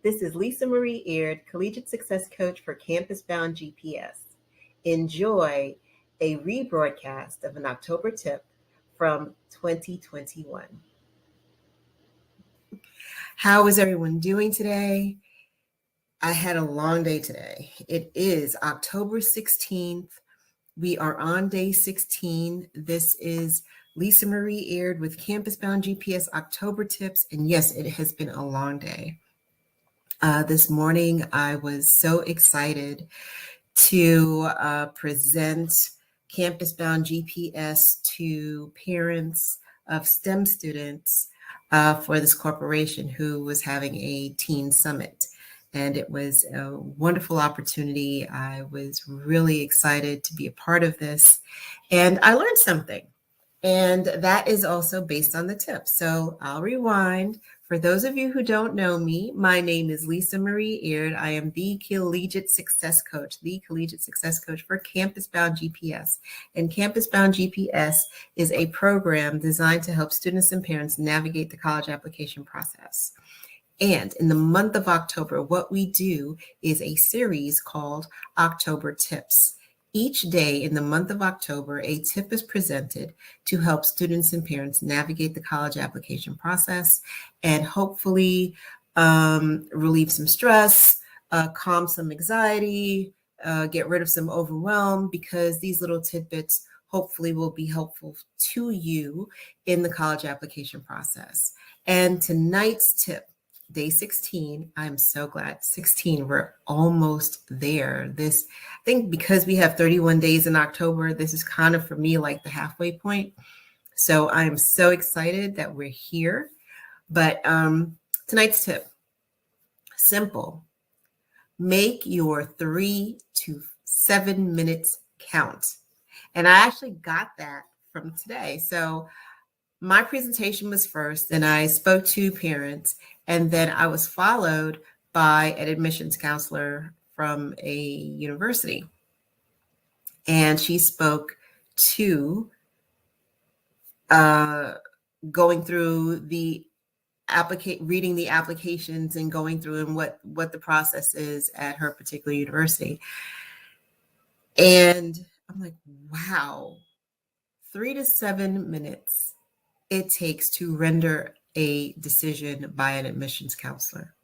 This is Lisa Marie Aird, Collegiate Success Coach for Campus Bound GPS. Enjoy a rebroadcast of an October tip from 2021. How is everyone doing today? I had a long day today. It is October 16th. We are on day 16. This is Lisa Marie Aird with Campus Bound GPS October tips. And yes, it has been a long day. This morning, I was so excited to present Campus Bound GPS to parents of STEM students for this corporation who was having a teen summit. And it was a wonderful opportunity. I was really excited to be a part of this. And I learned something. And that is also based on the tip. So I'll rewind. For those of you who don't know me, my name is Lisa Marie Aird. I am the Collegiate Success Coach for Campus Bound GPS. And Campus Bound GPS is a program designed to help students and parents navigate the college application process. And in the month of October, what we do is a series called October Tips. Each day in the month of October, a tip is presented to help students and parents navigate the college application process and hopefully relieve some stress, calm some anxiety, get rid of some overwhelm, because these little tidbits hopefully will be helpful to you in the college application process. And tonight's tip, Day 16, I'm so glad. 16, we're almost there. I think because we have 31 days in October, this is kind of for me like the halfway point. So I'm so excited that we're here. But tonight's tip, simple. Make your 3 to 7 minutes count. And I actually got that from today. So my presentation was first, and I spoke to parents, and then I was followed by an admissions counselor from a university. And she spoke to going through the reading the applications and going through and what the process is at her particular university. And I'm like, wow, 3 to 7 minutes it takes to render a decision by an admissions counselor.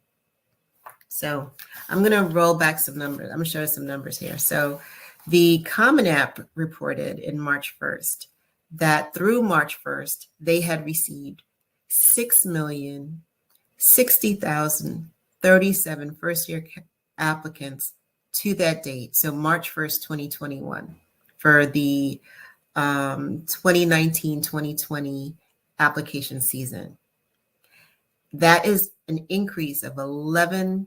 So I'm going to roll back some numbers. I'm going to show you some numbers here. So the Common App reported in March 1st that through March 1st, they had received 6,060,037 first-year applicants to that date. So March 1st, 2021 for the 2019-2020 application season. That is an increase of 11%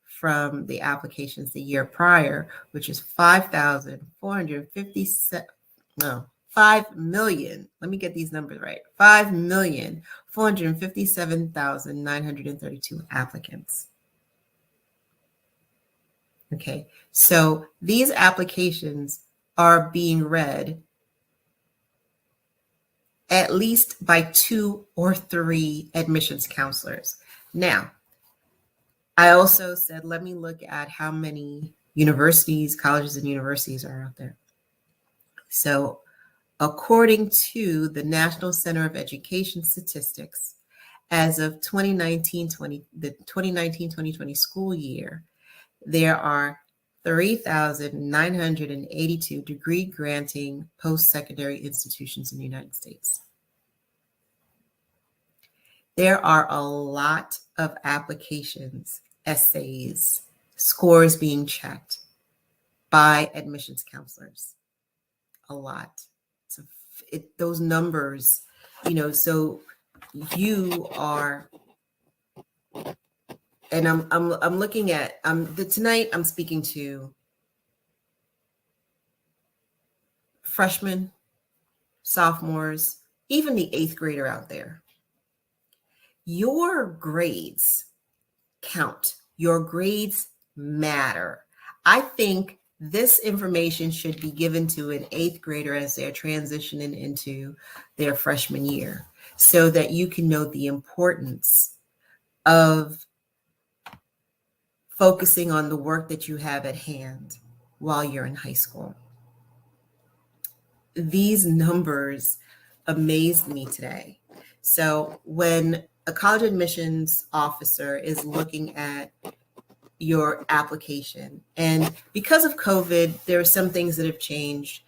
from the applications the year prior, which is 5 million. Let me get these numbers right. 5,457,932 applicants. Okay, so these applications are being read at least by 2 or 3 admissions counselors. Now, I also said, let me look at how many universities, colleges and universities are out there. So according to the National Center of Education Statistics, as of the 2019-2020 school year, there are 3,982 degree granting post-secondary institutions in the United States. There are a lot of applications, essays, scores being checked by admissions counselors. A lot. So those numbers, so you are. And I'm looking at tonight I'm speaking to freshmen, sophomores, even the 8th grader out there. Your grades count. Your grades matter. I think this information should be given to an 8th grader as they're transitioning into their freshman year, so that you can know the importance of focusing on the work that you have at hand while you're in high school. These numbers amazed me today. So when a college admissions officer is looking at your application, and because of COVID, there are some things that have changed.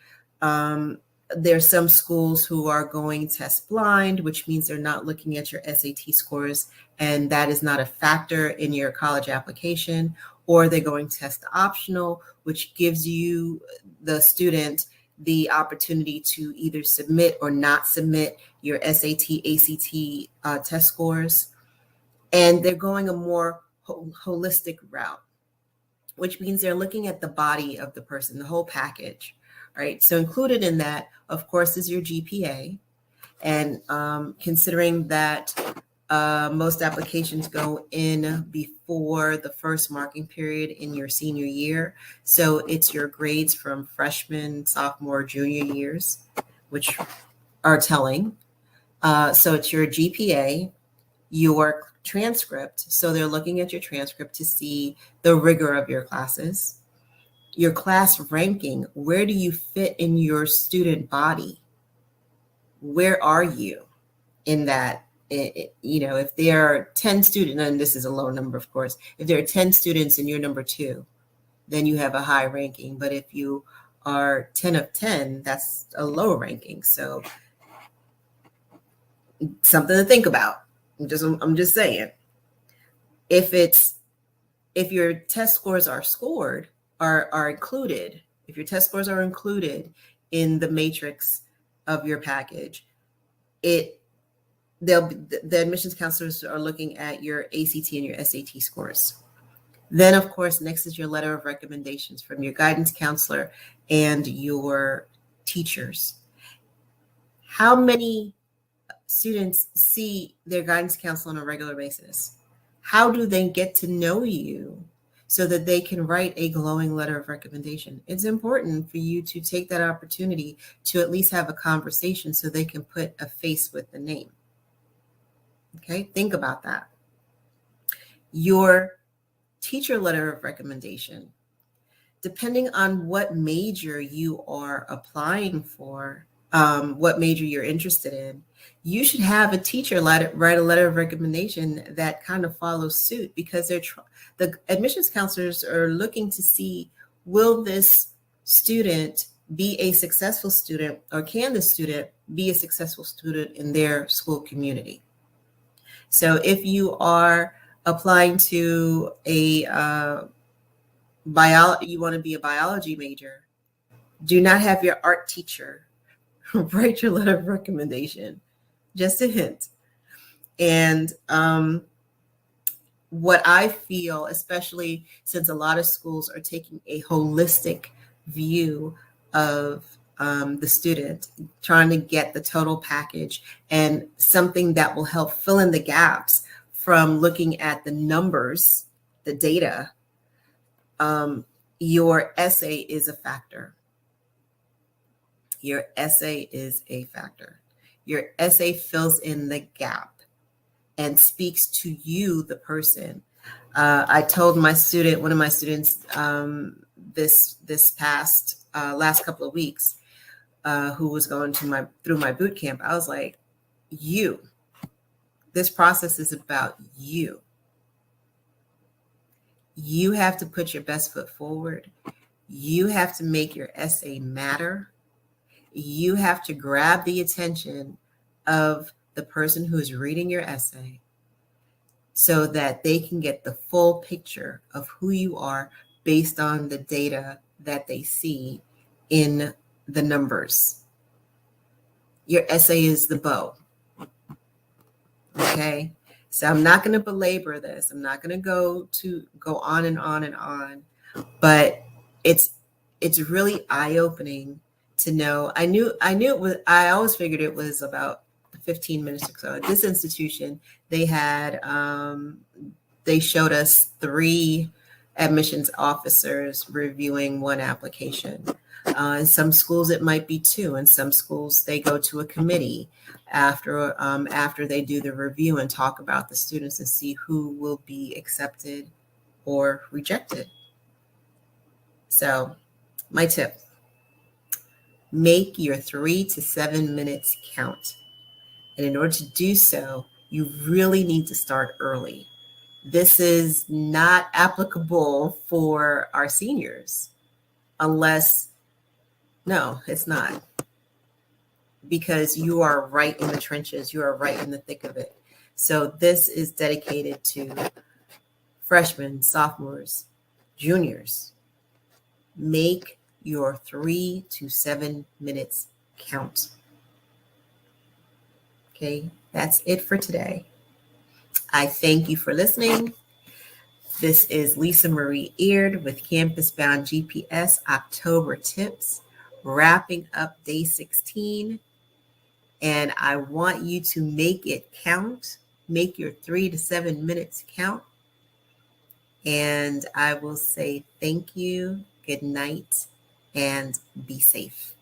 There's some schools who are going test blind, which means they're not looking at your SAT scores, and that is not a factor in your college application. Or they're going test optional, which gives you, the student, the opportunity to either submit or not submit your SAT, ACT test scores. And they're going a more holistic route, which means they're looking at the body of the person, the whole package, right? So included in that, of course, is your GPA. And considering that most applications go in before the first marking period in your senior year. So it's your grades from freshman, sophomore, junior years, which are telling. So it's your GPA, your transcript. So they're looking at your transcript to see the rigor of your classes, your class ranking. Where do you fit in your student body? Where are you in that? If there are 10 students, and this is a low number, of course, if there are 10 students and you're number 2, then you have a high ranking. But if you are 10 of 10, that's a low ranking. So something to think about. I'm just saying, if your test scores are included, if your test scores are included in the matrix of your package, the admissions counselors are looking at your ACT and your SAT scores. Then, of course, next is your letter of recommendations from your guidance counselor and your teachers. How many students see their guidance counselor on a regular basis? How do they get to know you so that they can write a glowing letter of recommendation? It's important for you to take that opportunity to at least have a conversation so they can put a face with the name. Okay, think about that. Your teacher letter of recommendation, depending on what major you are applying for, what major you're interested in, you should have a teacher write a letter of recommendation that kind of follows suit, because the admissions counselors are looking to see, will this student be a successful student, or can the student be a successful student in their school community? So if you are applying to you want to be a biology major, do not have your art teacher write your letter of recommendation. Just a hint. And what I feel, especially since a lot of schools are taking a holistic view of the student, trying to get the total package, and something that will help fill in the gaps from looking at the numbers, the data, your essay is a factor. Your essay is a factor. Your essay fills in the gap and speaks to you, the person. I told one of my students this past last couple of weeks, who was going through my boot camp, I was like, this process is about you. You have to put your best foot forward. You have to make your essay matter. You have to grab the attention of the person who is reading your essay so that they can get the full picture of who you are based on the data that they see in the numbers. Your essay is the bow. Okay? So I'm not going to belabor this. I'm not going to go on and on and on, but it's really eye-opening to know. I knew it was, I always figured it was about 15 minutes or so. At this institution, they had, they showed us 3 admissions officers reviewing one application. In some schools, it might be 2. In some schools, they go to a committee after they do the review and talk about the students and see who will be accepted or rejected. So my tip, make your 3 to 7 minutes count. And in order to do so, you really need to start early. This is not applicable for our seniors unless, no, it's not, because you are right in the trenches. You are right in the thick of it. So this is dedicated to freshmen, sophomores, juniors. Make your 3 to 7 minutes count. Okay, that's it for today. I thank you for listening. This is Lisa Marie Eard with Campus Bound GPS October Tips, wrapping up day 16. And I want you to make it count. Make your 3 to 7 minutes count. And I will say thank you, good night, and be safe.